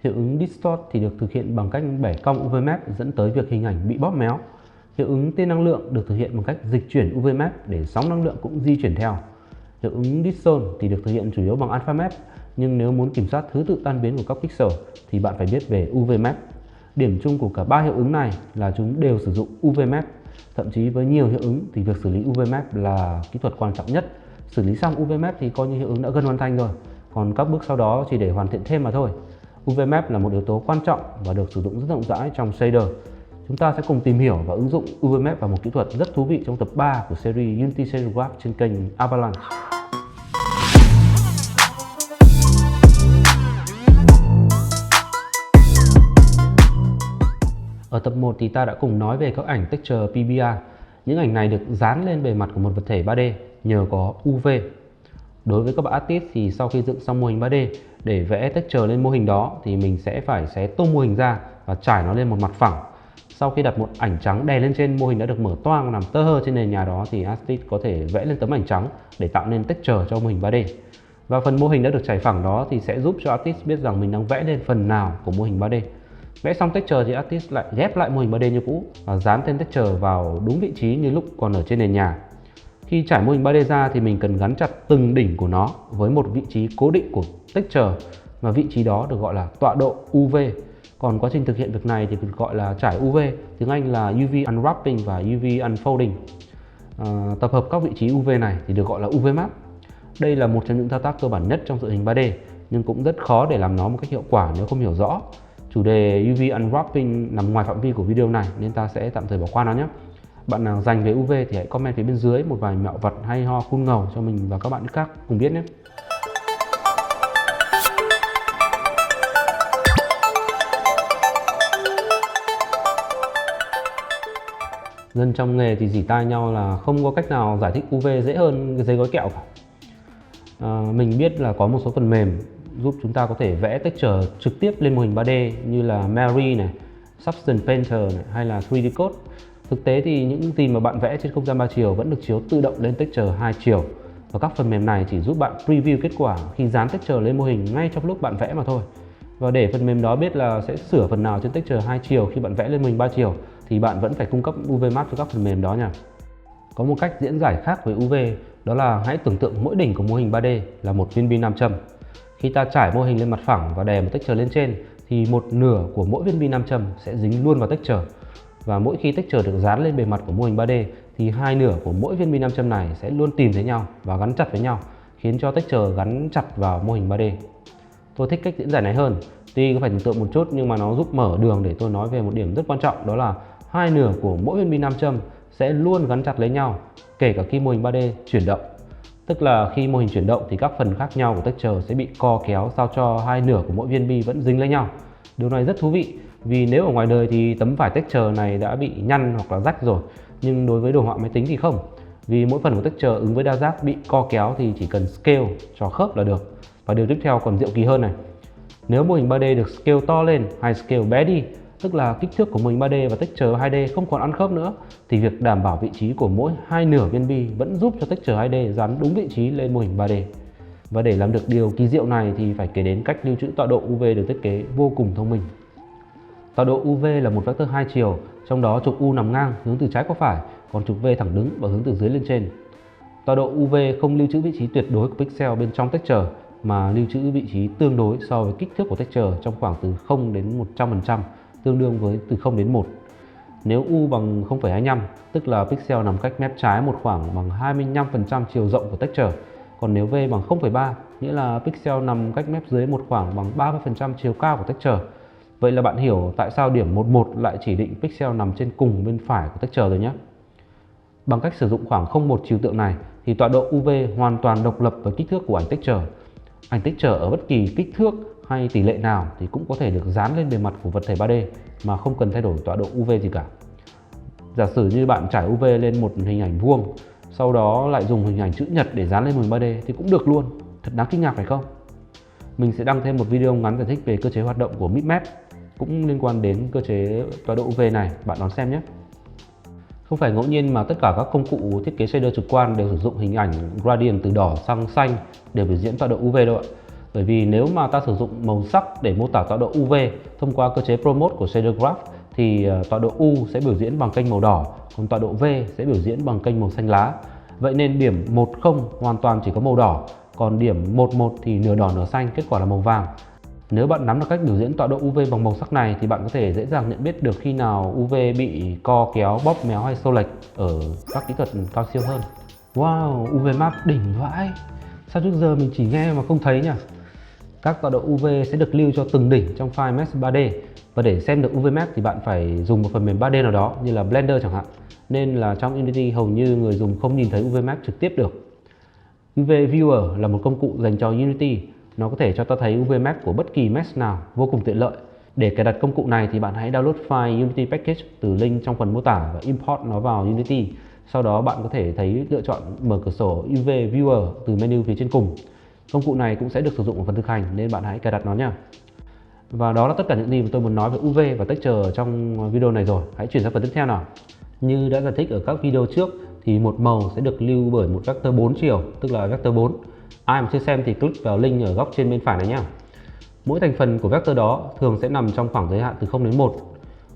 Hiệu ứng Distort thì được thực hiện bằng cách bẻ cong UV map dẫn tới việc hình ảnh bị bóp méo. Hiệu ứng tia năng lượng được thực hiện bằng cách dịch chuyển UV map để sóng năng lượng cũng di chuyển theo. Hiệu ứng Distone thì được thực hiện chủ yếu bằng alpha map, nhưng nếu muốn kiểm soát thứ tự tan biến của các pixel thì bạn phải biết về UV map. Điểm chung của cả ba hiệu ứng này là chúng đều sử dụng UV map. Thậm chí với nhiều hiệu ứng thì việc xử lý UV map là kỹ thuật quan trọng nhất. Xử lý xong UV map thì coi như hiệu ứng đã gần hoàn thành rồi, còn các bước sau đó chỉ để hoàn thiện thêm mà thôi. UV map là một yếu tố quan trọng và được sử dụng rất rộng rãi trong shader. Chúng ta sẽ cùng tìm hiểu và ứng dụng UV map vào một kỹ thuật rất thú vị trong tập 3 của series Unity Shader Graph trên kênh Avalanche. Ở tập 1 thì ta đã cùng nói về các ảnh texture PBR. Những ảnh này được dán lên bề mặt của một vật thể 3D nhờ có UV. Đối với các bạn artist thì sau khi dựng xong mô hình 3D, để vẽ texture lên mô hình đó thì mình sẽ phải xé tung mô hình ra và trải nó lên một mặt phẳng. Sau khi đặt một ảnh trắng đè lên trên mô hình đã được mở toang nằm tơ hơ trên nền nhà đó thì artist có thể vẽ lên tấm ảnh trắng để tạo nên texture cho mô hình 3D. Và phần mô hình đã được trải phẳng đó thì sẽ giúp cho artist biết rằng mình đang vẽ lên phần nào của mô hình 3D. Vẽ xong texture thì artist lại ghép lại mô hình 3D như cũ và dán thêm texture vào đúng vị trí như lúc còn ở trên nền nhà. Khi trải mô hình 3D ra thì mình cần gắn chặt từng đỉnh của nó với một vị trí cố định của texture, và vị trí đó được gọi là tọa độ UV. Còn quá trình thực hiện việc này thì được gọi là trải UV, tiếng Anh là UV Unwrapping và UV Unfolding. Tập hợp các vị trí UV này thì được gọi là UV Map. Đây là một trong những thao tác cơ bản nhất trong dựng hình 3D, nhưng cũng rất khó để làm nó một cách hiệu quả nếu không hiểu rõ. Chủ đề UV Unwrapping nằm ngoài phạm vi của video này nên ta sẽ tạm thời bỏ qua nó nhé. Bạn nào dành về UV thì hãy comment phía bên dưới một vài mẹo vật hay ho cool ngầu cho mình và các bạn khác cùng biết nhé. Dân trong nghề thì rỉ tai nhau là không có cách nào giải thích UV dễ hơn cái giấy gói kẹo cả. Mình biết là có một số phần mềm giúp chúng ta có thể vẽ texture trực tiếp lên mô hình 3D như là Mari này, Substance Painter này, hay là 3D Code. Thực tế thì những gì mà bạn vẽ trên không gian 3 chiều vẫn được chiếu tự động lên texture 2 chiều. Và các phần mềm này chỉ giúp bạn preview kết quả khi dán texture lên mô hình ngay trong lúc bạn vẽ mà thôi. Và để phần mềm đó biết là sẽ sửa phần nào trên texture 2 chiều khi bạn vẽ lên mô hình 3 chiều thì bạn vẫn phải cung cấp UV map cho các phần mềm đó nha. Có một cách diễn giải khác với UV, đó là hãy tưởng tượng mỗi đỉnh của mô hình 3D là một viên bi nam châm. Khi ta trải mô hình lên mặt phẳng và đè một texture lên trên thì một nửa của mỗi viên bi nam châm sẽ dính luôn vào texture. Và mỗi khi texture được dán lên bề mặt của mô hình 3D thì hai nửa của mỗi viên bi nam châm này sẽ luôn tìm thấy nhau và gắn chặt với nhau, khiến cho texture gắn chặt vào mô hình 3D. Tôi thích cách diễn giải này hơn. Tuy có phải tưởng tượng một chút nhưng mà nó giúp mở đường để tôi nói về một điểm rất quan trọng, đó là hai nửa của mỗi viên bi nam châm sẽ luôn gắn chặt lấy nhau, kể cả khi mô hình 3D chuyển động. Tức là khi mô hình chuyển động thì các phần khác nhau của texture sẽ bị co kéo sao cho hai nửa của mỗi viên bi vẫn dính lấy nhau. Điều này rất thú vị, vì nếu ở ngoài đời thì tấm vải texture này đã bị nhăn hoặc là rách rồi, nhưng đối với đồ họa máy tính thì không. Vì mỗi phần của texture ứng với đa giác bị co kéo thì chỉ cần scale cho khớp là được. Và điều tiếp theo còn diệu kỳ hơn này. Nếu mô hình 3D được scale to lên hay scale bé đi, tức là kích thước của mô hình 3D và texture 2D không còn ăn khớp nữa, thì việc đảm bảo vị trí của mỗi hai nửa viên bi vẫn giúp cho texture 2D dán đúng vị trí lên mô hình 3D. Và để làm được điều kỳ diệu này thì phải kể đến cách lưu trữ tọa độ UV được thiết kế vô cùng thông minh. Tọa độ UV là một vector hai chiều, trong đó trục U nằm ngang hướng từ trái qua phải, còn trục V thẳng đứng và hướng từ dưới lên trên. Tọa độ UV không lưu trữ vị trí tuyệt đối của pixel bên trong texture, mà lưu trữ vị trí tương đối so với kích thước của texture trong khoảng từ 0 đến 100%, tương đương với từ 0 đến 1. Nếu U bằng 0,25, tức là pixel nằm cách mép trái một khoảng bằng 25% chiều rộng của texture. Còn nếu V bằng 0,3, nghĩa là pixel nằm cách mép dưới một khoảng bằng 30% chiều cao của texture. Vậy là bạn hiểu tại sao điểm 11 lại chỉ định pixel nằm trên cùng bên phải của texture rồi nhé. Bằng cách sử dụng khoảng 0,1 trừu tượng này thì tọa độ UV hoàn toàn độc lập với kích thước của ảnh texture. Ảnh texture ở bất kỳ kích thước hay tỷ lệ nào thì cũng có thể được dán lên bề mặt của vật thể 3D mà không cần thay đổi tọa độ UV gì cả. Giả sử như bạn trải UV lên một hình ảnh vuông, sau đó lại dùng hình ảnh chữ nhật để dán lên hình 3D thì cũng được luôn. Thật đáng kinh ngạc phải không? Mình sẽ đăng thêm một video ngắn giải thích về cơ chế hoạt động của bitmap cũng liên quan đến cơ chế tọa độ UV này, bạn đón xem nhé. Không phải ngẫu nhiên mà tất cả các công cụ thiết kế shader trực quan đều sử dụng hình ảnh gradient từ đỏ sang xanh để biểu diễn tọa độ UV đâu ạ. Bởi vì nếu mà ta sử dụng màu sắc để mô tả tọa độ UV thông qua cơ chế Promote của shader graph thì tọa độ U sẽ biểu diễn bằng kênh màu đỏ, còn tọa độ V sẽ biểu diễn bằng kênh màu xanh lá. Vậy nên điểm 10 hoàn toàn chỉ có màu đỏ, còn điểm 11 thì nửa đỏ nửa xanh, kết quả là màu vàng. Nếu bạn nắm được cách biểu diễn tọa độ UV bằng màu sắc này thì bạn có thể dễ dàng nhận biết được khi nào UV bị co kéo, bóp méo hay xô lệch ở các kỹ thuật cao siêu hơn. Wow, UV Map đỉnh vãi. Sao trước giờ mình chỉ nghe mà không thấy nhỉ? Các tọa độ UV sẽ được lưu cho từng đỉnh trong file Mesh 3D. Và để xem được UV Map thì bạn phải dùng một phần mềm 3D nào đó như là Blender chẳng hạn. Nên là trong Unity hầu như người dùng không nhìn thấy UV Map trực tiếp được. UV Viewer là một công cụ dành cho Unity. Nó có thể cho ta thấy UV Map của bất kỳ mesh nào, vô cùng tiện lợi. Để cài đặt công cụ này thì bạn hãy download file Unity Package từ link trong phần mô tả và import nó vào Unity. Sau đó bạn có thể thấy lựa chọn mở cửa sổ UV Viewer từ menu phía trên cùng. Công cụ này cũng sẽ được sử dụng ở phần thực hành nên bạn hãy cài đặt nó nha. Và đó là tất cả những gì mà tôi muốn nói về UV và texture trong video này rồi. Hãy chuyển sang phần tiếp theo nào. Như đã giải thích ở các video trước thì một màu sẽ được lưu bởi một vector 4 chiều, tức là vector 4. Ai mà chưa xem thì click vào link ở góc trên bên phải này nhé. Mỗi thành phần của vector đó thường sẽ nằm trong khoảng giới hạn từ 0 đến 1.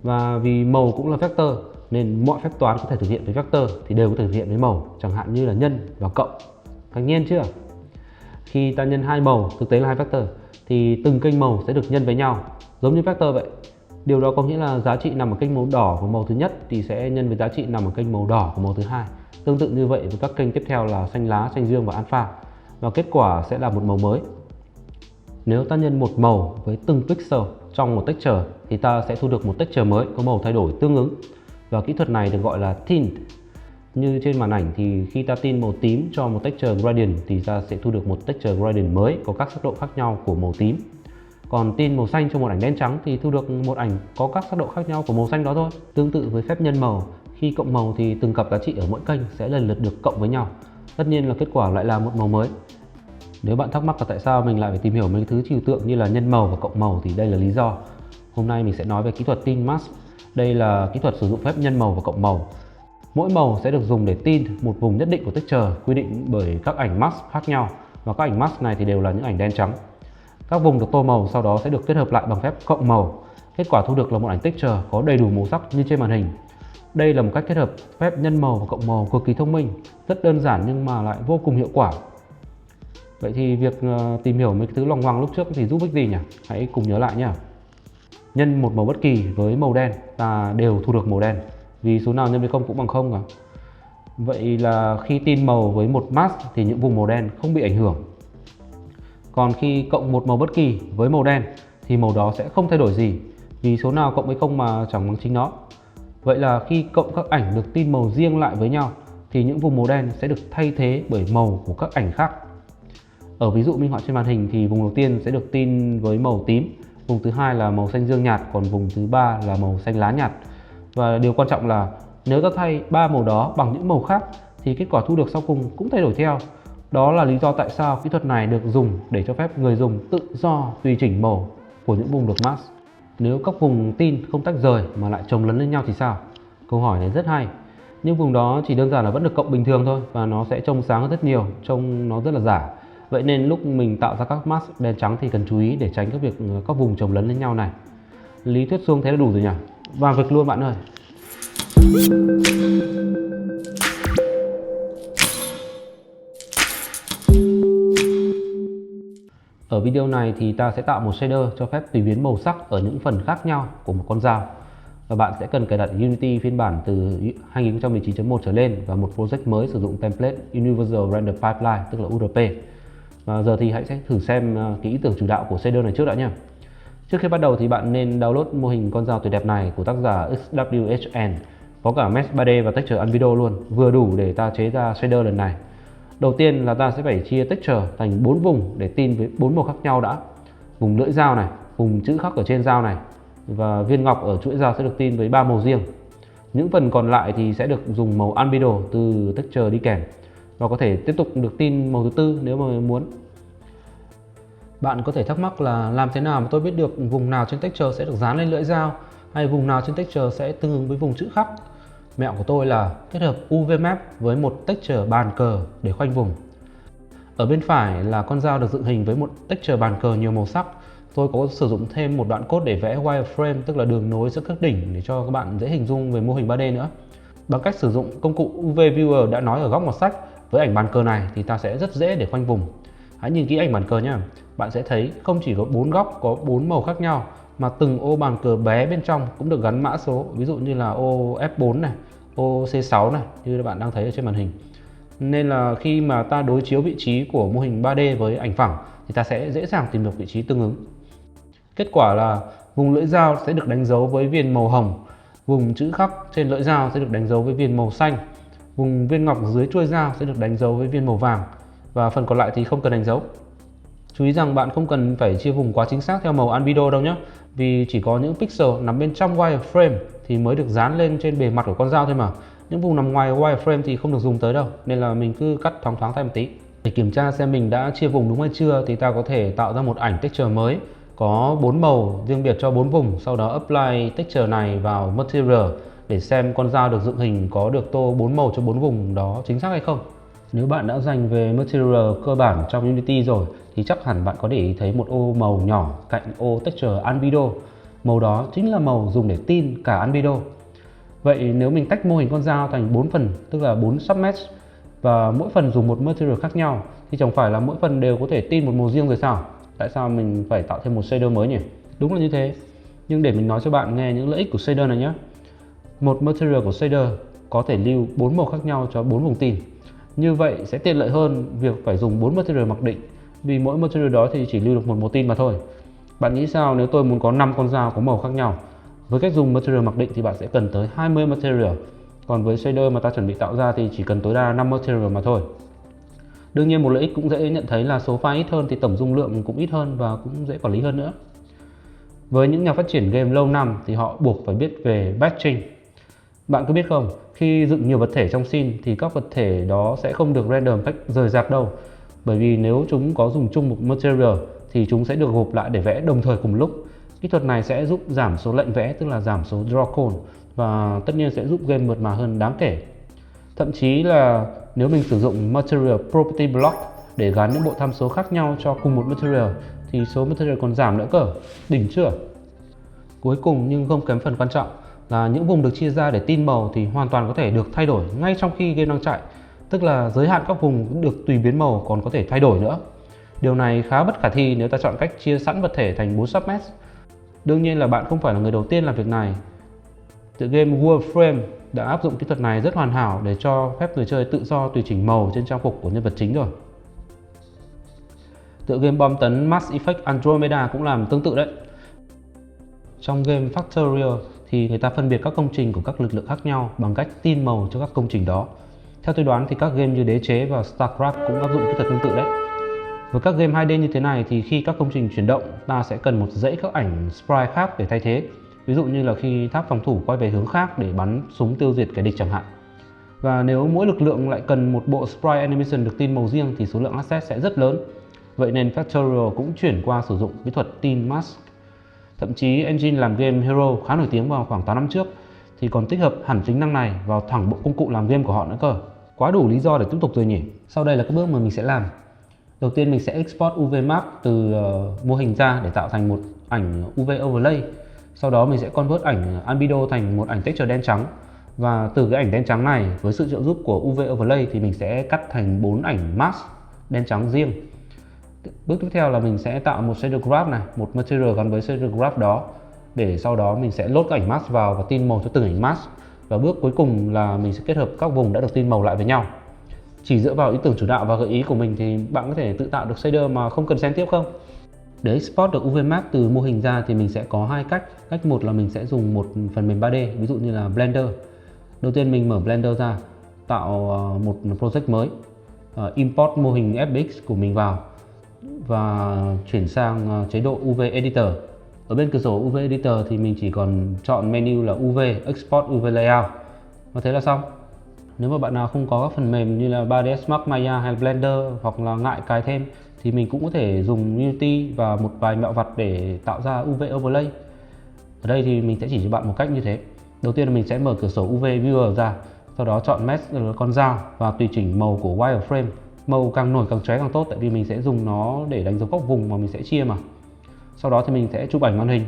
Và vì màu cũng là vector nên mọi phép toán có thể thực hiện với vector thì đều có thể thực hiện với màu, chẳng hạn như là nhân và cộng. Ngạc nhiên chưa? Khi ta nhân hai màu, thực tế là hai vector, thì từng kênh màu sẽ được nhân với nhau, giống như vector vậy. Điều đó có nghĩa là giá trị nằm ở kênh màu đỏ của màu thứ nhất thì sẽ nhân với giá trị nằm ở kênh màu đỏ của màu thứ hai. Tương tự như vậy với các kênh tiếp theo là xanh lá, xanh dương và alpha. Và kết quả sẽ là một màu mới. Nếu ta nhân một màu với từng pixel trong một texture thì ta sẽ thu được một texture mới có màu thay đổi tương ứng. Và kỹ thuật này được gọi là tint. Như trên màn ảnh thì khi ta tin màu tím cho một texture gradient thì ta sẽ thu được một texture gradient mới có các sắc độ khác nhau của màu tím. Còn tin màu xanh cho một ảnh đen trắng thì thu được một ảnh có các sắc độ khác nhau của màu xanh đó thôi. Tương tự với phép nhân màu, khi cộng màu thì từng cặp giá trị ở mỗi kênh sẽ lần lượt được cộng với nhau. Tất nhiên là kết quả lại là một màu mới. Nếu bạn thắc mắc là tại sao mình lại phải tìm hiểu mấy thứ trừu tượng như là nhân màu và cộng màu thì đây là lý do. Hôm nay mình sẽ nói về kỹ thuật tint mask. Đây là kỹ thuật sử dụng phép nhân màu và cộng màu. Mỗi màu sẽ được dùng để tint một vùng nhất định của texture quy định bởi các ảnh mask khác nhau, và các ảnh mask này thì đều là những ảnh đen trắng. Các vùng được tô màu sau đó sẽ được kết hợp lại bằng phép cộng màu. Kết quả thu được là một ảnh texture có đầy đủ màu sắc như trên màn hình. Đây là một cách kết hợp phép nhân màu và cộng màu cực kỳ thông minh, rất đơn giản nhưng mà lại vô cùng hiệu quả. Vậy thì việc tìm hiểu mấy thứ loằng ngoằng lúc trước thì giúp ích gì nhỉ? Hãy cùng nhớ lại nhé. Nhân một màu bất kỳ với màu đen, ta đều thu được màu đen, vì số nào nhân với 0 cũng bằng 0 cả. Vậy là khi tin màu với một mask thì những vùng màu đen không bị ảnh hưởng. Còn khi cộng một màu bất kỳ với màu đen thì màu đó sẽ không thay đổi gì, vì số nào cộng với 0 mà chẳng bằng chính nó. Vậy là khi cộng các ảnh được tin màu riêng lại với nhau thì những vùng màu đen sẽ được thay thế bởi màu của các ảnh khác. Ở ví dụ minh họa trên màn hình thì vùng đầu tiên sẽ được tin với màu tím, vùng thứ hai là màu xanh dương nhạt, còn vùng thứ ba là màu xanh lá nhạt. Và điều quan trọng là nếu ta thay ba màu đó bằng những màu khác thì kết quả thu được sau cùng cũng thay đổi theo. Đó là lý do tại sao kỹ thuật này được dùng để cho phép người dùng tự do tùy chỉnh màu của những vùng được mask. Nếu các vùng tin không tách rời mà lại chồng lấn lên nhau thì sao? Câu hỏi này rất hay. Nhưng vùng đó chỉ đơn giản là vẫn được cộng bình thường thôi, và nó sẽ trông sáng hơn rất nhiều, trông nó rất là giả. Vậy nên lúc mình tạo ra các mask đen trắng thì cần chú ý để tránh cái việc các vùng chồng lấn lên nhau này. Lý thuyết suông thế là đủ rồi nhỉ? Vào việc luôn bạn ơi. Ở video này thì ta sẽ tạo một shader cho phép tùy biến màu sắc ở những phần khác nhau của một con dao. Và bạn sẽ cần cài đặt Unity phiên bản từ 2019.1 trở lên và một project mới sử dụng template Universal Render Pipeline, tức là URP. Và giờ thì hãy thử xem cái ý tưởng chủ đạo của shader này trước đã nhé. Trước khi bắt đầu thì bạn nên download mô hình con dao tuyệt đẹp này của tác giả XWHN. Có cả Mesh 3D và texture Unvideo luôn, vừa đủ để ta chế ra shader lần này. Đầu tiên là ta sẽ phải chia texture thành 4 vùng để tin với 4 màu khác nhau đã. Vùng lưỡi dao này, vùng chữ khắc ở trên dao này, và viên ngọc ở chuỗi dao sẽ được tin với 3 màu riêng. Những phần còn lại thì sẽ được dùng màu Unvideo từ texture đi kèm, và có thể tiếp tục được tin màu thứ tư nếu mà muốn. Bạn có thể thắc mắc là làm thế nào mà tôi biết được vùng nào trên texture sẽ được dán lên lưỡi dao, hay vùng nào trên texture sẽ tương ứng với vùng chữ khắc. Mẹo của tôi là kết hợp UV Map với một texture bàn cờ để khoanh vùng. Ở bên phải là con dao được dựng hình với một texture bàn cờ nhiều màu sắc. Tôi có sử dụng thêm một đoạn code để vẽ wireframe, tức là đường nối giữa các đỉnh, để cho các bạn dễ hình dung về mô hình 3D nữa. Bằng cách sử dụng công cụ UV Viewer đã nói ở góc ngoặc sách, với ảnh bàn cờ này thì ta sẽ rất dễ để khoanh vùng. Hãy nhìn kỹ ảnh bàn cờ nhé. Bạn sẽ thấy không chỉ có 4 góc có 4 màu khác nhau, mà từng ô bàn cờ bé bên trong cũng được gắn mã số, ví dụ như là ô F4 này, ô C6 này, như các bạn đang thấy ở trên màn hình. Nên là khi mà ta đối chiếu vị trí của mô hình 3D với ảnh phẳng thì ta sẽ dễ dàng tìm được vị trí tương ứng. Kết quả là vùng lưỡi dao sẽ được đánh dấu với viền màu hồng, vùng chữ khắc trên lưỡi dao sẽ được đánh dấu với viền màu xanh, vùng viên ngọc dưới chuôi dao sẽ được đánh dấu với viền màu vàng, và phần còn lại thì không cần đánh dấu. Chú ý rằng bạn không cần phải chia vùng quá chính xác theo màu albedo đâu nhé, vì chỉ có những pixel nằm bên trong wireframe thì mới được dán lên trên bề mặt của con dao thôi mà. Những vùng nằm ngoài wireframe thì không được dùng tới đâu, nên là mình cứ cắt thoáng thoáng thay một tí. Để kiểm tra xem mình đã chia vùng đúng hay chưa thì ta có thể tạo ra một ảnh texture mới có 4 màu riêng biệt cho 4 vùng, sau đó apply texture này vào material để xem con dao được dựng hình có được tô 4 màu cho 4 vùng đó chính xác hay không. Nếu bạn đã dành về material cơ bản trong Unity rồi thì chắc hẳn bạn có để ý thấy một ô màu nhỏ cạnh ô texture albedo. Màu đó chính là màu dùng để tin cả albedo. Vậy nếu mình tách mô hình con dao thành 4 phần, tức là 4 submesh, và mỗi phần dùng một material khác nhau, thì chẳng phải là mỗi phần đều có thể tin một màu riêng rồi sao? Tại sao mình phải tạo thêm một shader mới nhỉ? Đúng là như thế. Nhưng để mình nói cho bạn nghe những lợi ích của shader này nhé. Một material của shader có thể lưu 4 màu khác nhau cho 4 vùng tin. Như vậy sẽ tiện lợi hơn việc phải dùng 4 material mặc định, vì mỗi material đó thì chỉ lưu được một màu tin mà thôi. Bạn nghĩ sao nếu tôi muốn có 5 con dao có màu khác nhau? Với cách dùng material mặc định thì bạn sẽ cần tới 20 material. Còn với shader mà ta chuẩn bị tạo ra thì chỉ cần tối đa 5 material mà thôi. Đương nhiên một lợi ích cũng dễ nhận thấy là số file ít hơn thì tổng dung lượng cũng ít hơn và cũng dễ quản lý hơn nữa. Với những nhà phát triển game lâu năm thì họ buộc phải biết về batching. Bạn có biết không, khi dựng nhiều vật thể trong scene thì các vật thể đó sẽ không được render một cách rời rạc đâu. Bởi vì nếu chúng có dùng chung một material thì chúng sẽ được gộp lại để vẽ đồng thời cùng lúc. Kỹ thuật này sẽ giúp giảm số lệnh vẽ, tức là giảm số draw cone, và tất nhiên sẽ giúp game mượt mà hơn đáng kể. Thậm chí là nếu mình sử dụng Material Property Block để gắn những bộ tham số khác nhau cho cùng một material thì số material còn giảm nữa cơ, đỉnh chưa? Cuối cùng nhưng không kém phần quan trọng là những vùng được chia ra để tin màu thì hoàn toàn có thể được thay đổi ngay trong khi game đang chạy. Tức là giới hạn các vùng cũng được tùy biến màu còn có thể thay đổi nữa. Điều này khá bất khả thi nếu ta chọn cách chia sẵn vật thể thành 4 submesh. Đương nhiên là bạn không phải là người đầu tiên làm việc này. Tựa game Warframe đã áp dụng kỹ thuật này rất hoàn hảo để cho phép người chơi tự do tùy chỉnh màu trên trang phục của nhân vật chính rồi. Tựa game bom tấn Mass Effect Andromeda cũng làm tương tự đấy. Trong game Factorial thì người ta phân biệt các công trình của các lực lượng khác nhau bằng cách tin màu cho các công trình đó. Theo tôi đoán thì các game như Đế chế và StarCraft cũng áp dụng kỹ thuật tương tự đấy. Với các game 2D như thế này thì khi các công trình chuyển động, ta sẽ cần một dãy các ảnh sprite khác để thay thế. Ví dụ như là khi tháp phòng thủ quay về hướng khác để bắn súng tiêu diệt kẻ địch chẳng hạn. Và nếu mỗi lực lượng lại cần một bộ sprite animation được tin màu riêng thì số lượng asset sẽ rất lớn. Vậy nên Factorial cũng chuyển qua sử dụng kỹ thuật tin mask. Thậm chí engine làm game Hero khá nổi tiếng vào khoảng 8 năm trước thì còn tích hợp hẳn tính năng này vào thẳng bộ công cụ làm game của họ nữa cơ. Quá đủ lý do để tiếp tục rồi nhỉ. Sau đây là các bước mà mình sẽ làm. Đầu tiên mình sẽ export UV map từ mô hình ra để tạo thành một ảnh UV overlay. Sau đó mình sẽ convert ảnh albedo thành một ảnh texture đen trắng. Và từ cái ảnh đen trắng này với sự trợ giúp của UV overlay thì mình sẽ cắt thành 4 ảnh mask đen trắng riêng. Bước tiếp theo là mình sẽ tạo một shader graph này, một material gắn với shader graph đó, để sau đó mình sẽ load các ảnh mask vào và tin màu cho từng ảnh mask. Và bước cuối cùng là mình sẽ kết hợp các vùng đã được tin màu lại với nhau. Chỉ dựa vào ý tưởng chủ đạo và gợi ý của mình thì bạn có thể tự tạo được shader mà không cần xem tiếp không? Để export được UV map từ mô hình ra thì mình sẽ có hai cách. Cách một là mình sẽ dùng một phần mềm 3D, ví dụ như là Blender. Đầu tiên mình mở Blender ra, tạo một project mới, import mô hình FBX của mình vào và chuyển sang chế độ UV Editor. Ở bên cửa sổ UV Editor thì mình chỉ còn chọn menu là UV, Export UV Layout. Và thế là xong. Nếu mà bạn nào không có các phần mềm như là 3ds Max, Maya hay Blender hoặc là ngại cài thêm thì mình cũng có thể dùng Unity và một vài mẹo vặt để tạo ra UV Overlay. Ở đây thì mình sẽ chỉ cho bạn một cách như thế. Đầu tiên là mình sẽ mở cửa sổ UV Viewer ra, sau đó chọn Mesh con dao và tùy chỉnh màu của wireframe Màu càng nổi càng chóe càng tốt, tại vì mình sẽ dùng nó để đánh dấu góc vùng mà mình sẽ chia mà. Sau đó thì mình sẽ chụp ảnh màn hình.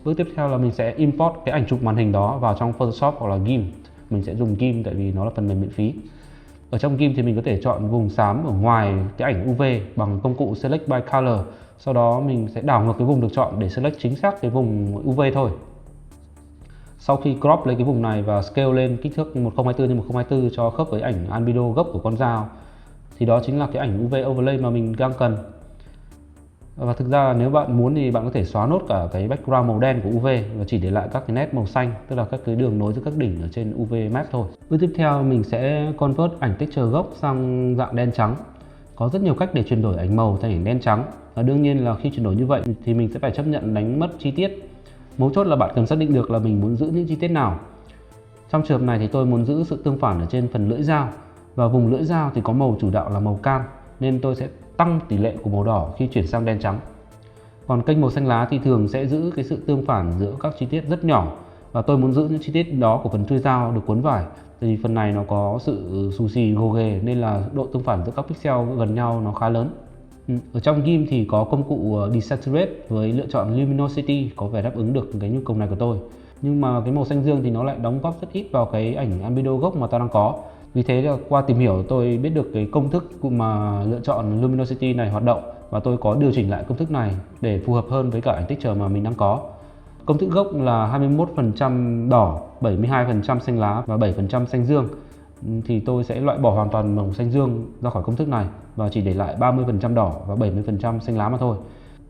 Bước tiếp theo là mình sẽ import cái ảnh chụp màn hình đó vào trong Photoshop hoặc là GIMP. Mình sẽ dùng GIMP tại vì nó là phần mềm miễn phí. Ở trong GIMP thì mình có thể chọn vùng xám ở ngoài cái ảnh UV bằng công cụ Select by Color. Sau đó mình sẽ đảo ngược cái vùng được chọn để select chính xác cái vùng UV thôi. Sau khi crop lấy cái vùng này và scale lên kích thước 1024 x 1024 cho khớp với ảnh albedo gốc của con dao, thì đó chính là cái ảnh UV overlay mà mình đang cần. Và thực ra là nếu bạn muốn thì bạn có thể xóa nốt cả cái background màu đen của UV và chỉ để lại các cái nét màu xanh, tức là các cái đường nối giữa các đỉnh ở trên UV map thôi. Bước tiếp theo mình sẽ convert ảnh texture gốc sang dạng đen trắng. Có rất nhiều cách để chuyển đổi ảnh màu thành ảnh đen trắng. Và đương nhiên là khi chuyển đổi như vậy thì mình sẽ phải chấp nhận đánh mất chi tiết. Mấu chốt là bạn cần xác định được là mình muốn giữ những chi tiết nào. Trong trường hợp này thì tôi muốn giữ sự tương phản ở trên phần lưỡi dao. Và vùng lưỡi dao thì có màu chủ đạo là màu cam, nên tôi sẽ tăng tỷ lệ của màu đỏ khi chuyển sang đen trắng. Còn kênh màu xanh lá thì thường sẽ giữ cái sự tương phản giữa các chi tiết rất nhỏ, và tôi muốn giữ những chi tiết đó của phần chuôi dao được cuốn vải. Thì phần này nó có sự xù xì gồ ghề nên là độ tương phản giữa các pixel gần nhau nó khá lớn. Ở trong GIMP thì có công cụ Desaturate với lựa chọn Luminosity có vẻ đáp ứng được cái nhu cầu này của tôi. Nhưng mà cái màu xanh dương thì nó lại đóng góp rất ít vào cái ảnh albedo gốc mà ta đang có. Vì thế là qua tìm hiểu tôi biết được cái công thức mà lựa chọn Luminosity này hoạt động, và tôi có điều chỉnh lại công thức này để phù hợp hơn với cả ảnh texture mà mình đang có. Công thức gốc là 21% đỏ, 72% xanh lá và 7% xanh dương. Thì tôi sẽ loại bỏ hoàn toàn màu xanh dương ra khỏi công thức này và chỉ để lại 30% đỏ và 70% xanh lá mà thôi.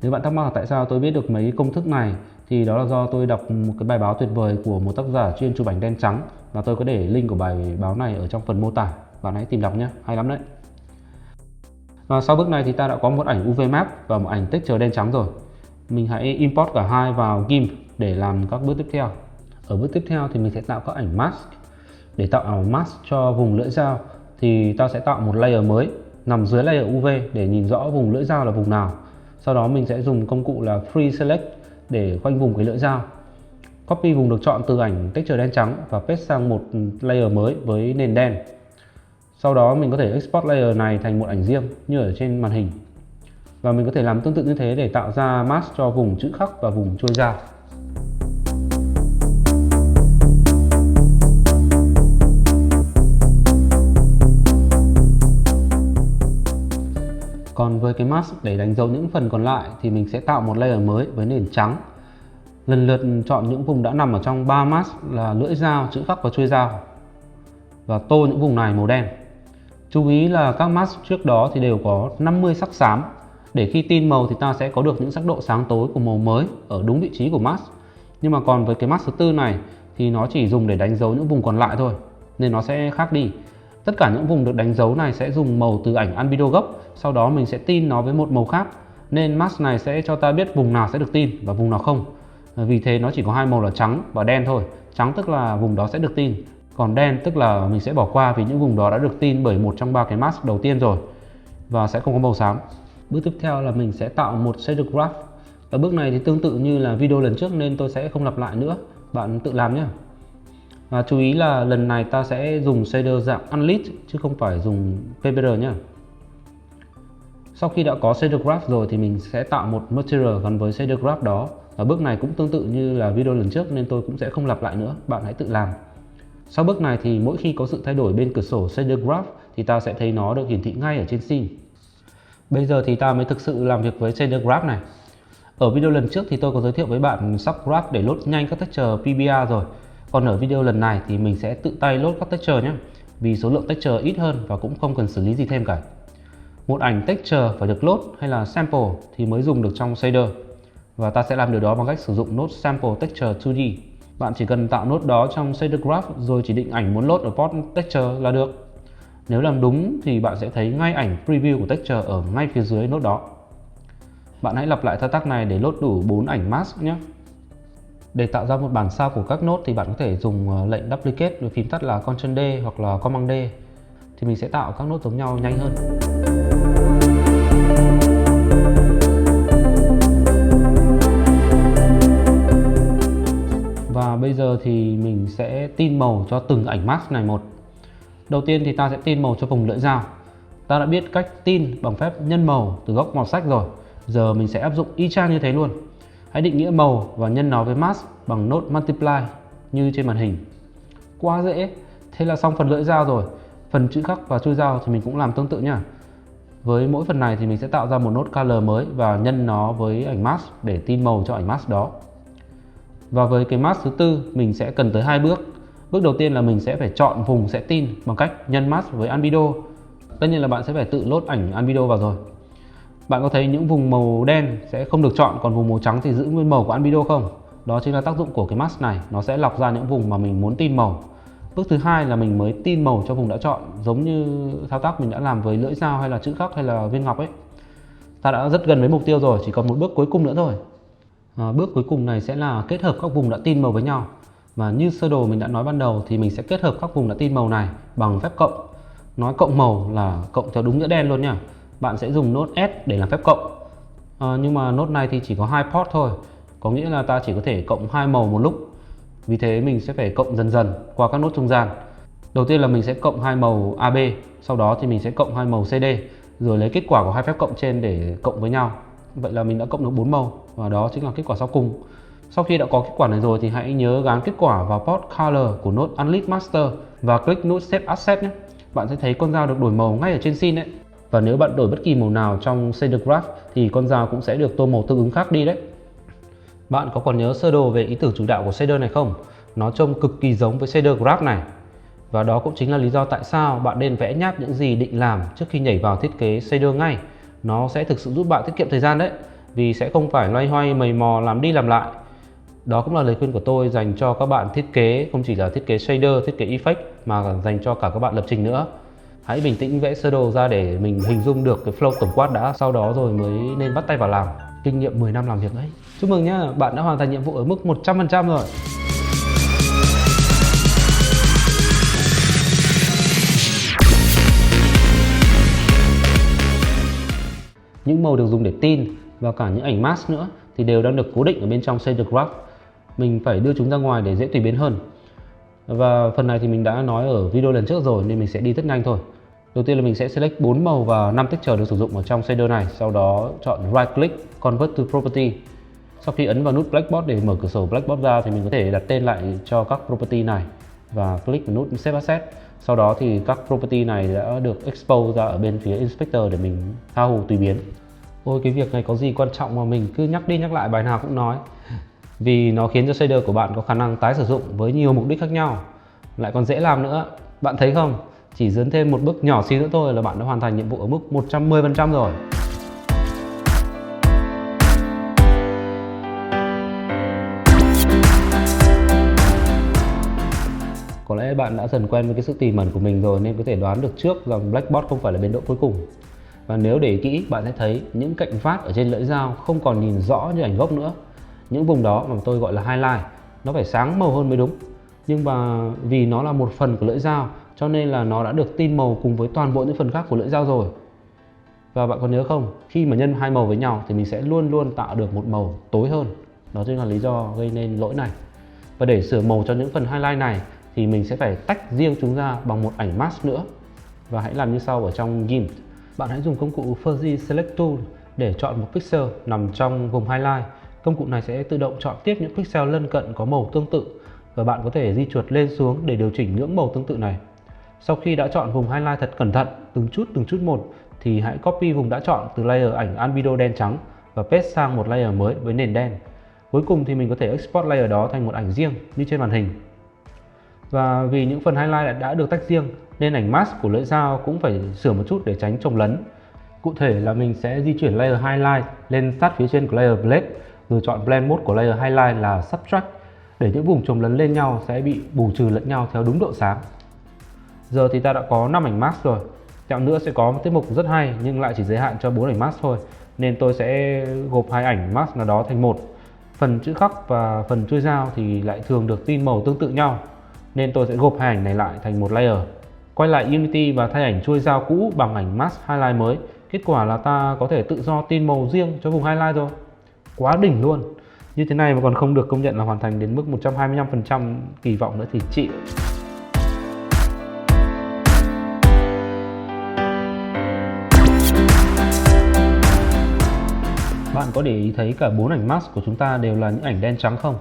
Nếu bạn thắc mắc là tại sao tôi biết được mấy công thức này thì đó là do tôi đọc một cái bài báo tuyệt vời của một tác giả chuyên chụp ảnh đen trắng, và tôi có để link của bài báo này ở trong phần mô tả, bạn hãy tìm đọc nhé, hay lắm đấy. Và sau bước này thì ta đã có một ảnh UV map và một ảnh texture đen trắng rồi. Mình hãy import cả hai vào GIMP để làm các bước tiếp theo. Ở bước tiếp theo thì mình sẽ tạo các ảnh mask. Để tạo mask cho vùng lưỡi dao thì ta sẽ tạo một layer mới nằm dưới layer UV để nhìn rõ vùng lưỡi dao là vùng nào. Sau đó mình sẽ dùng công cụ là Free Select để khoanh vùng cái lưỡi dao. Copy vùng được chọn từ ảnh texture đen trắng và paste sang một layer mới với nền đen. Sau đó mình có thể export layer này thành một ảnh riêng như ở trên màn hình. Và mình có thể làm tương tự như thế để tạo ra mask cho vùng chữ khắc và vùng chuôi dao. Còn với cái mask để đánh dấu những phần còn lại thì mình sẽ tạo một layer mới với nền trắng. Lần lượt chọn những vùng đã nằm ở trong 3 mask là lưỡi dao, chữ khắc và chuôi dao, và tô những vùng này màu đen. Chú ý là các mask trước đó thì đều có 50 sắc xám, để khi tin màu thì ta sẽ có được những sắc độ sáng tối của màu mới ở đúng vị trí của mask. Nhưng mà còn với cái mask thứ tư này thì nó chỉ dùng để đánh dấu những vùng còn lại thôi, nên nó sẽ khác đi. Tất cả những vùng được đánh dấu này sẽ dùng màu từ ảnh albedo gốc, sau đó mình sẽ tin nó với một màu khác, nên mask này sẽ cho ta biết vùng nào sẽ được tin và vùng nào không. Vì thế nó chỉ có hai màu là trắng và đen thôi. Trắng tức là vùng đó sẽ được tin, còn đen tức là mình sẽ bỏ qua vì những vùng đó đã được tin bởi một trong ba cái mask đầu tiên rồi và sẽ không có màu xám. Bước tiếp theo là mình sẽ tạo một shader graph. Ở bước này thì tương tự như là video lần trước nên tôi sẽ không lặp lại nữa, bạn tự làm nhé. Và chú ý là lần này ta sẽ dùng shader dạng unlit chứ không phải dùng PBR nhé. Sau khi đã có shader graph rồi thì mình sẽ tạo một material gắn với shader graph đó. Và bước này cũng tương tự như là video lần trước nên tôi cũng sẽ không lặp lại nữa, bạn hãy tự làm. Sau bước này thì mỗi khi có sự thay đổi bên cửa sổ shader graph thì ta sẽ thấy nó được hiển thị ngay ở trên scene. Bây giờ thì ta mới thực sự làm việc với shader graph này. Ở video lần trước thì tôi có giới thiệu với bạn Subgraph để load nhanh các texture PBR rồi. Còn ở video lần này thì mình sẽ tự tay load các texture nhé, vì số lượng texture ít hơn và cũng không cần xử lý gì thêm cả. Một ảnh texture phải được load hay là sample thì mới dùng được trong shader, và ta sẽ làm điều đó bằng cách sử dụng node sample texture 2D. Bạn chỉ cần tạo node đó trong shader graph rồi chỉ định ảnh muốn load ở port texture là được. Nếu làm đúng thì bạn sẽ thấy ngay ảnh preview của texture ở ngay phía dưới node đó. Bạn hãy lặp lại thao tác này để load đủ 4 ảnh mask nhé. Để tạo ra một bản sao của các node thì bạn có thể dùng lệnh duplicate với phím tắt là Ctrl D hoặc là Command D. Thì mình sẽ tạo các node giống nhau nhanh hơn. Và bây giờ thì mình sẽ tin màu cho từng ảnh mask này một. Đầu tiên thì ta sẽ tin màu cho vùng lưỡi dao. Ta đã biết cách tin bằng phép nhân màu từ góc màu sách rồi. Giờ mình sẽ áp dụng y chang như thế luôn. Hãy định nghĩa màu và nhân nó với mask bằng nốt multiply như trên màn hình. Quá dễ. Thế là xong phần lưỡi dao rồi. Phần chữ khắc và chui dao thì mình cũng làm tương tự nha. Với mỗi phần này thì mình sẽ tạo ra một nốt color mới và nhân nó với ảnh mask để tin màu cho ảnh mask đó. Và với cái mask thứ tư mình sẽ cần tới 2 bước. Bước đầu tiên là mình sẽ phải chọn vùng sẽ tin bằng cách nhân mask với albedo. Tất nhiên là bạn sẽ phải tự load ảnh albedo vào rồi. Bạn có thấy những vùng màu đen sẽ không được chọn, còn vùng màu trắng thì giữ nguyên màu của albedo không? Đó chính là tác dụng của cái mask này, nó sẽ lọc ra những vùng mà mình muốn tin màu. Bước thứ hai là mình mới tin màu cho vùng đã chọn, giống như thao tác mình đã làm với lưỡi dao hay là chữ khắc hay là viên ngọc ấy. Ta đã rất gần với mục tiêu rồi, chỉ còn một bước cuối cùng nữa thôi. Bước cuối cùng này sẽ là kết hợp các vùng đã tin màu với nhau. Và như sơ đồ mình đã nói ban đầu thì mình sẽ kết hợp các vùng đã tin màu này bằng phép cộng. Nói cộng màu là cộng theo đúng nghĩa đen luôn nha. Bạn sẽ dùng nốt S để làm phép cộng. Nhưng mà nốt này thì chỉ có 2 port thôi, có nghĩa là ta chỉ có thể cộng 2 màu một lúc. Vì thế mình sẽ phải cộng dần dần qua các nốt trung gian. Đầu tiên là mình sẽ cộng 2 màu AB, sau đó thì mình sẽ cộng 2 màu CD, rồi lấy kết quả của hai phép cộng trên để cộng với nhau. Vậy là mình đã cộng được 4 màu và đó chính là kết quả sau cùng. Sau khi đã có kết quả này rồi thì hãy nhớ gán kết quả vào port color của nốt Unlit Master và click nút Save Asset nhé. Bạn sẽ thấy con dao được đổi màu ngay ở trên scene đấy. Và nếu bạn đổi bất kỳ màu nào trong shader graph thì con dao cũng sẽ được tô màu tương ứng khác đi đấy. Bạn có còn nhớ sơ đồ về ý tưởng chủ đạo của shader này không? Nó trông cực kỳ giống với shader graph này. Và đó cũng chính là lý do tại sao bạn nên vẽ nháp những gì định làm trước khi nhảy vào thiết kế shader ngay. Nó sẽ thực sự giúp bạn tiết kiệm thời gian đấy, vì sẽ không phải loay hoay mày mò làm đi làm lại. Đó cũng là lời khuyên của tôi dành cho các bạn thiết kế, không chỉ là thiết kế shader, thiết kế effect mà còn dành cho cả các bạn lập trình nữa. Hãy bình tĩnh vẽ sơ đồ ra để mình hình dung được cái flow tổng quát đã, sau đó rồi mới nên bắt tay vào làm. Kinh nghiệm 10 năm làm việc đấy. Chúc mừng nhá, bạn đã hoàn thành nhiệm vụ ở mức 100% rồi. Những màu được dùng để tin và cả những ảnh mask nữa thì đều đang được cố định ở bên trong shader graph. Mình phải đưa chúng ra ngoài để dễ tùy biến hơn. Và phần này thì mình đã nói ở video lần trước rồi nên mình sẽ đi rất nhanh thôi. Đầu tiên là mình sẽ select 4 màu và 5 texture được sử dụng ở trong shader này. Sau đó chọn right click, convert to property. Sau khi ấn vào nút Blackboard để mở cửa sổ Blackboard ra thì mình có thể đặt tên lại cho các property này và click vào nút Save Asset. Sau đó thì các property này đã được expose ra ở bên phía inspector để mình tha hồ tùy biến. Ôi, cái việc này có gì quan trọng mà mình cứ nhắc đi nhắc lại, bài nào cũng nói. Vì nó khiến cho shader của bạn có khả năng tái sử dụng với nhiều mục đích khác nhau, lại còn dễ làm nữa. Bạn thấy không? Chỉ dấn thêm một bước nhỏ xíu nữa thôi là bạn đã hoàn thành nhiệm vụ ở mức 110% rồi. Có lẽ bạn đã dần quen với cái sự tỉ mẩn của mình rồi nên có thể đoán được trước rằng Blackboard không phải là biến độ cuối cùng. Và nếu để ý kỹ, bạn sẽ thấy những cạnh phát ở trên lưỡi dao không còn nhìn rõ như ảnh gốc nữa. Những vùng đó mà tôi gọi là highlight, nó phải sáng màu hơn mới đúng. Nhưng mà vì nó là một phần của lưỡi dao cho nên là nó đã được tin màu cùng với toàn bộ những phần khác của lưỡi dao rồi. Và bạn còn nhớ không, khi mà nhân hai màu với nhau thì mình sẽ luôn luôn tạo được một màu tối hơn. Đó chính là lý do gây nên lỗi này. Và để sửa màu cho những phần highlight này thì mình sẽ phải tách riêng chúng ra bằng một ảnh mask nữa. Và hãy làm như sau ở trong GIMP. Bạn hãy dùng công cụ Fuzzy Select Tool để chọn một pixel nằm trong vùng highlight. Công cụ này sẽ tự động chọn tiếp những pixel lân cận có màu tương tự và bạn có thể di chuột lên xuống để điều chỉnh ngưỡng màu tương tự này. Sau khi đã chọn vùng highlight thật cẩn thận, từng chút một thì hãy copy vùng đã chọn từ layer ảnh albedo đen trắng và paste sang một layer mới với nền đen. Cuối cùng thì mình có thể export layer đó thành một ảnh riêng như trên màn hình. Và vì những phần highlight đã được tách riêng nên ảnh mask của lưỡi dao cũng phải sửa một chút để tránh chồng lấn. Cụ thể là mình sẽ di chuyển layer highlight lên sát phía trên của layer blade, rồi chọn blend mode của layer highlight là subtract để những vùng chồng lấn lên nhau sẽ bị bù trừ lẫn nhau theo đúng độ sáng. Giờ thì ta đã có 5 ảnh mask rồi. Tẹo nữa sẽ có một tiết mục rất hay nhưng lại chỉ giới hạn cho 4 ảnh mask thôi, nên tôi sẽ gộp hai ảnh mask nào đó thành một. Phần chữ khắc và phần chui dao thì lại thường được tin màu tương tự nhau, nên tôi sẽ gộp hai ảnh này lại thành một layer. Quay lại Unity và thay ảnh chui dao cũ bằng ảnh mask highlight mới. Kết quả là ta có thể tự do tin màu riêng cho vùng highlight rồi. Quá đỉnh luôn. Như thế này mà còn không được công nhận là hoàn thành đến mức 125% kỳ vọng nữa thì chịu. Bạn có để ý thấy cả 4 ảnh mask của chúng ta đều là những ảnh đen trắng không?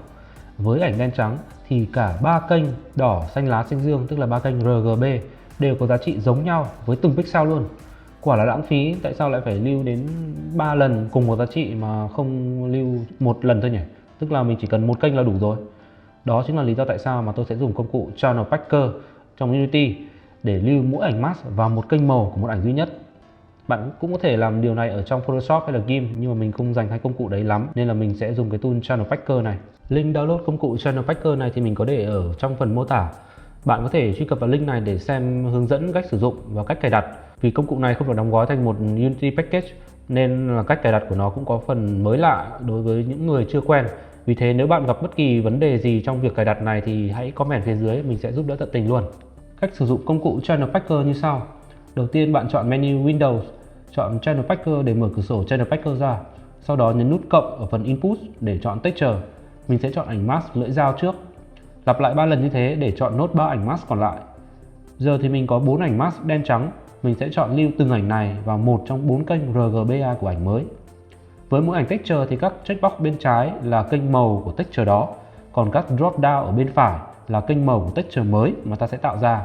Với ảnh đen trắng thì cả 3 kênh đỏ, xanh lá, xanh dương, tức là 3 kênh RGB đều có giá trị giống nhau với từng pixel luôn. Quả là lãng phí, tại sao lại phải lưu đến 3 lần cùng một giá trị mà không lưu một lần thôi nhỉ? Tức là mình chỉ cần một kênh là đủ rồi. Đó chính là lý do tại sao mà tôi sẽ dùng công cụ Channel Packer trong Unity để lưu mỗi ảnh mask vào một kênh màu của một ảnh duy nhất. Bạn cũng có thể làm điều này ở trong Photoshop hay là GIMP, nhưng mà mình không dành hai công cụ đấy lắm nên là mình sẽ dùng cái tool Channel Packer này. Link download công cụ Channel Packer này thì mình có để ở trong phần mô tả. Bạn có thể truy cập vào link này để xem hướng dẫn cách sử dụng và cách cài đặt. Vì công cụ này không được đóng gói thành một Unity package nên là cách cài đặt của nó cũng có phần mới lạ đối với những người chưa quen. Vì thế nếu bạn gặp bất kỳ vấn đề gì trong việc cài đặt này thì hãy comment phía dưới, mình sẽ giúp đỡ tận tình luôn. Cách sử dụng công cụ Channel Packer như sau. Đầu tiên bạn chọn menu Windows, chọn Channel Packer để mở cửa sổ Channel Packer ra. Sau đó nhấn nút cộng ở phần Input để chọn Texture. Mình sẽ chọn ảnh mask lưỡi dao trước. Lặp lại 3 lần như thế để chọn nốt 3 ảnh mask còn lại. Giờ thì mình có 4 ảnh mask đen trắng. Mình sẽ chọn lưu từng ảnh này vào một trong 4 kênh RGBA của ảnh mới. Với mỗi ảnh Texture thì các checkbox bên trái là kênh màu của Texture đó, còn các drop down ở bên phải là kênh màu của Texture mới mà ta sẽ tạo ra.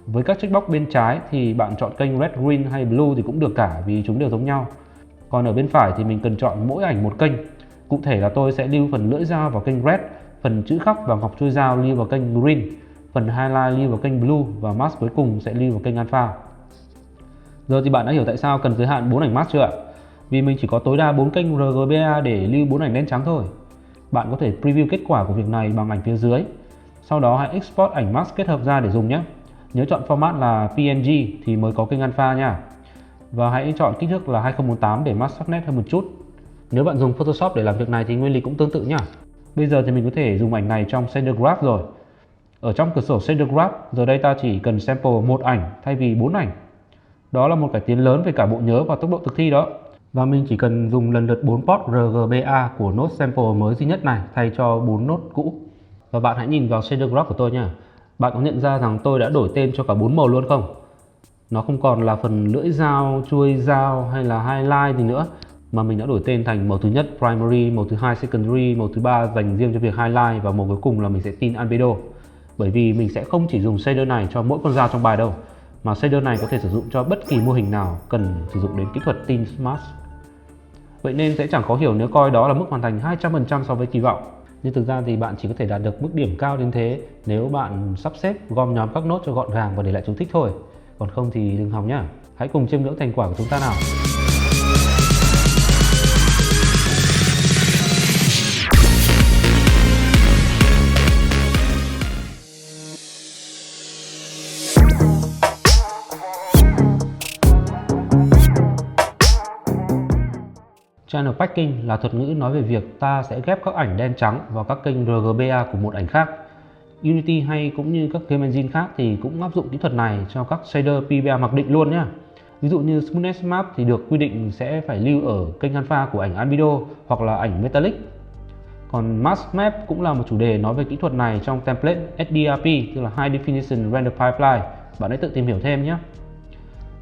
Với các checkbox bên trái thì bạn chọn kênh Red, Green hay Blue thì cũng được cả vì chúng đều giống nhau. Còn ở bên phải thì mình cần chọn mỗi ảnh một kênh. Cụ thể là tôi sẽ lưu phần lưỡi dao vào kênh Red, phần chữ khắc và ngọc trôi dao lưu vào kênh Green, phần highlight lưu vào kênh Blue và mask cuối cùng sẽ lưu vào kênh Alpha. Giờ thì bạn đã hiểu tại sao cần giới hạn 4 ảnh mask chưa ạ? Vì mình chỉ có tối đa 4 kênh RGBA để lưu 4 ảnh đen trắng thôi. Bạn có thể preview kết quả của việc này bằng ảnh phía dưới. Sau đó hãy export ảnh mask kết hợp ra để dùng nhé. Nhớ chọn format là PNG thì mới có kênh Alpha nha. Và hãy chọn kích thước là 2048 để mask sắc nét hơn một chút. Nếu bạn dùng Photoshop để làm việc này thì nguyên lý cũng tương tự nhá. Bây giờ thì mình có thể dùng ảnh này trong shader graph rồi. Ở trong cửa sổ shader graph, giờ đây ta chỉ cần sample một ảnh thay vì 4 ảnh. Đó là một cải tiến lớn về cả bộ nhớ và tốc độ thực thi đó. Và mình chỉ cần dùng lần lượt 4 port RGBA của node sample mới duy nhất này thay cho 4 node cũ. Và bạn hãy nhìn vào shader graph của tôi nha. Bạn có nhận ra rằng tôi đã đổi tên cho cả 4 màu luôn không? Nó không còn là phần lưỡi dao, chuôi dao hay là highlight gì nữa, mà mình đã đổi tên thành màu thứ nhất primary, màu thứ hai secondary, màu thứ ba dành riêng cho việc highlight và màu cuối cùng là mình sẽ tin albedo. Bởi vì mình sẽ không chỉ dùng shader này cho mỗi con dao trong bài đâu, mà shader này có thể sử dụng cho bất kỳ mô hình nào cần sử dụng đến kỹ thuật tin mask. Vậy nên sẽ chẳng khó hiểu nếu coi đó là mức hoàn thành 200% so với kỳ vọng. Nhưng thực ra thì bạn chỉ có thể đạt được mức điểm cao đến thế nếu bạn sắp xếp gom nhóm các nốt cho gọn gàng và để lại chú thích thôi. Còn không thì đừng hòng nhá. Hãy cùng chiêm ngưỡng thành quả của chúng ta nào. Channel Packing là thuật ngữ nói về việc ta sẽ ghép các ảnh đen trắng vào các kênh RGBA của một ảnh khác. Unity hay cũng như các game engine khác thì cũng áp dụng kỹ thuật này cho các shader PBA mặc định luôn nhé. Ví dụ như Smoothness Map thì được quy định sẽ phải lưu ở kênh alpha của ảnh albedo hoặc là ảnh metallic. Còn Mask Map cũng là một chủ đề nói về kỹ thuật này trong template SDRP, tức là High Definition Render Pipeline. Bạn hãy tự tìm hiểu thêm nhé.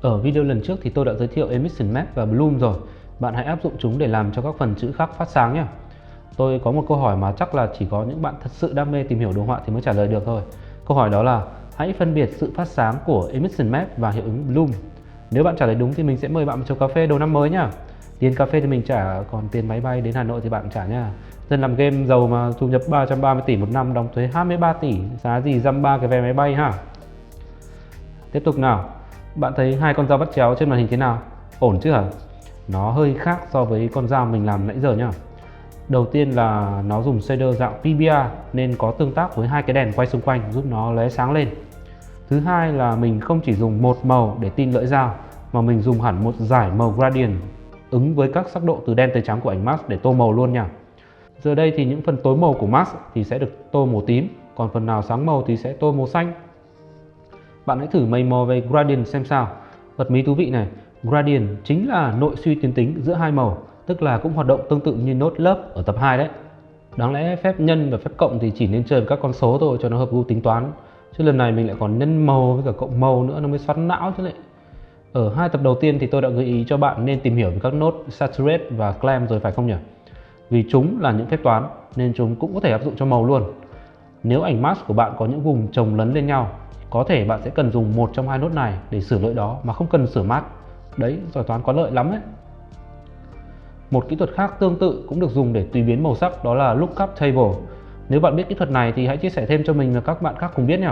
Ở video lần trước thì tôi đã giới thiệu Emission Map và Bloom rồi. Bạn hãy áp dụng chúng để làm cho các phần chữ khắc phát sáng nhé. Tôi có một câu hỏi mà chắc là chỉ có những bạn thật sự đam mê tìm hiểu đồ họa thì mới trả lời được thôi. Câu hỏi đó là hãy phân biệt sự phát sáng của Emission Map và hiệu ứng Bloom. Nếu bạn trả lời đúng thì mình sẽ mời bạn một chầu cà phê đầu năm mới nhá. Tiền cà phê thì mình trả, còn tiền máy bay đến Hà Nội thì bạn trả nha. Dân làm game giàu mà thu nhập 330 tỷ một năm, đóng thuế 23 tỷ, giá gì dăm ba cái vé máy bay ha. Tiếp tục nào. Bạn thấy hai con dao bắt chéo trên màn hình thế nào? Ổn chứ hả? Nó hơi khác so với con dao mình làm nãy giờ nhá. Đầu tiên là nó dùng shader dạng PBA nên có tương tác với hai cái đèn quay xung quanh giúp nó lóe sáng lên. Thứ hai là mình không chỉ dùng một màu để tin lưỡi dao mà mình dùng hẳn một dải màu gradient ứng với các sắc độ từ đen tới trắng của ảnh mask để tô màu luôn nha. Giờ đây thì những phần tối màu của mask thì sẽ được tô màu tím, còn phần nào sáng màu thì sẽ tô màu xanh. Bạn hãy thử mày mò về gradient xem sao. Vật mí thú vị này, gradient chính là nội suy tuyến tính giữa hai màu, tức là cũng hoạt động tương tự như node lớp ở tập 2 đấy. Đáng lẽ phép nhân và phép cộng thì chỉ nên chơi với các con số thôi cho nó hợp gu tính toán, chứ lần này mình lại còn nhân màu với cả cộng màu nữa, nó mới xoắn não chứ lại. Ở hai tập đầu tiên thì tôi đã gợi ý cho bạn nên tìm hiểu về các nốt Saturate và Clamp rồi phải không nhỉ? Vì chúng là những phép toán nên chúng cũng có thể áp dụng cho màu luôn. Nếu ảnh mask của bạn có những vùng chồng lấn lên nhau, có thể bạn sẽ cần dùng một trong hai nốt này để sửa lỗi đó mà không cần sửa mask. Đấy, giỏi toán có lợi lắm ấy. Một kỹ thuật khác tương tự cũng được dùng để tùy biến màu sắc, đó là Lookup Table. Nếu bạn biết kỹ thuật này thì hãy chia sẻ thêm cho mình và các bạn khác cùng biết nhé.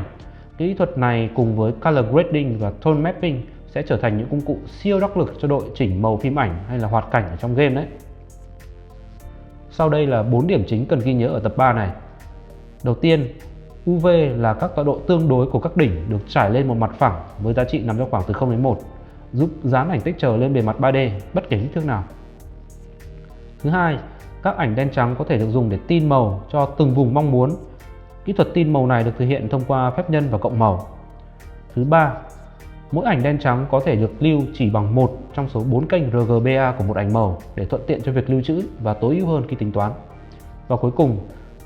Kỹ thuật này cùng với Color Grading và Tone Mapping sẽ trở thành những công cụ siêu đắc lực cho đội chỉnh màu phim ảnh hay là hoạt cảnh ở trong game đấy. Sau đây là 4 điểm chính cần ghi nhớ ở tập 3 này. Đầu tiên, UV là các tọa độ tương đối của các đỉnh được trải lên một mặt phẳng với giá trị nằm trong khoảng từ 0 đến 1, giúp dán ảnh texture lên bề mặt 3D bất kể kích thước nào. Thứ hai, các ảnh đen trắng có thể được dùng để tin màu cho từng vùng mong muốn. Kỹ thuật tin màu này được thực hiện thông qua phép nhân và cộng màu. Thứ ba, mỗi ảnh đen trắng có thể được lưu chỉ bằng một trong số 4 kênh RGBA của một ảnh màu để thuận tiện cho việc lưu trữ và tối ưu hơn khi tính toán. Và cuối cùng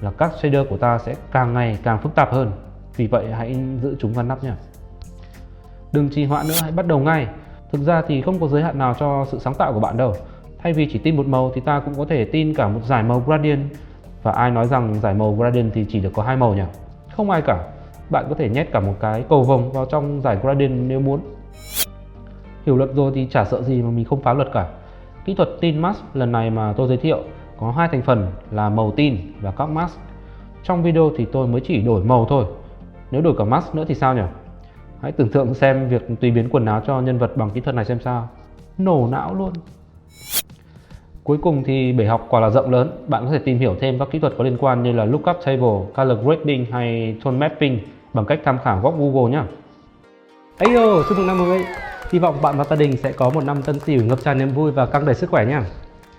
là các shader của ta sẽ càng ngày càng phức tạp hơn, vì vậy hãy giữ chúng ngăn nắp nhé. Đừng trì hoãn nữa, hãy bắt đầu ngay. Thực ra thì không có giới hạn nào cho sự sáng tạo của bạn đâu. Thay vì chỉ tin một màu thì ta cũng có thể tin cả một dải màu gradient. Và ai nói rằng dải màu gradient thì chỉ được có 2 màu nhỉ? Không ai cả. Bạn có thể nhét cả một cái cầu vồng vào trong dải gradient nếu muốn. Hiểu luật rồi thì chả sợ gì mà mình không phá luật cả. Kỹ thuật tin mask lần này mà tôi giới thiệu có hai thành phần là màu tin và các mask. Trong video thì tôi mới chỉ đổi màu thôi. Nếu đổi cả mask nữa thì sao nhỉ? Hãy tưởng tượng xem việc tùy biến quần áo cho nhân vật bằng kỹ thuật này xem sao. Nổ não luôn. Cuối cùng thì bể học quả là rộng lớn. Bạn có thể tìm hiểu thêm các kỹ thuật có liên quan như là Lookup Table, Color Grading hay Tone Mapping bằng cách tham khảo góc Google nhé. Ayo, chúc mừng năm mới! Hy vọng bạn và gia đình sẽ có một năm Tân Sửu ngập tràn niềm vui và căng đầy sức khỏe nhé.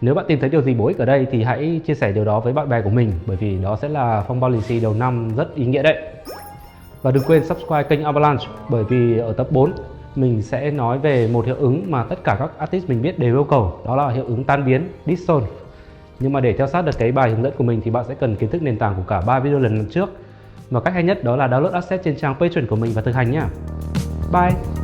Nếu bạn tìm thấy điều gì bổ ích ở đây thì hãy chia sẻ điều đó với bạn bè của mình, bởi vì đó sẽ là phong bao lì xì đầu năm rất ý nghĩa đấy. Và đừng quên subscribe kênh Avalanche, bởi vì ở tập 4 mình sẽ nói về một hiệu ứng mà tất cả các artist mình biết đều yêu cầu, đó là hiệu ứng tan biến Dissolve. Nhưng mà để theo sát được cái bài hướng dẫn của mình thì bạn sẽ cần kiến thức nền tảng của cả 3 video lần trước. Và cách hay nhất đó là download asset trên trang Patreon của mình và thực hành nhé. Bye!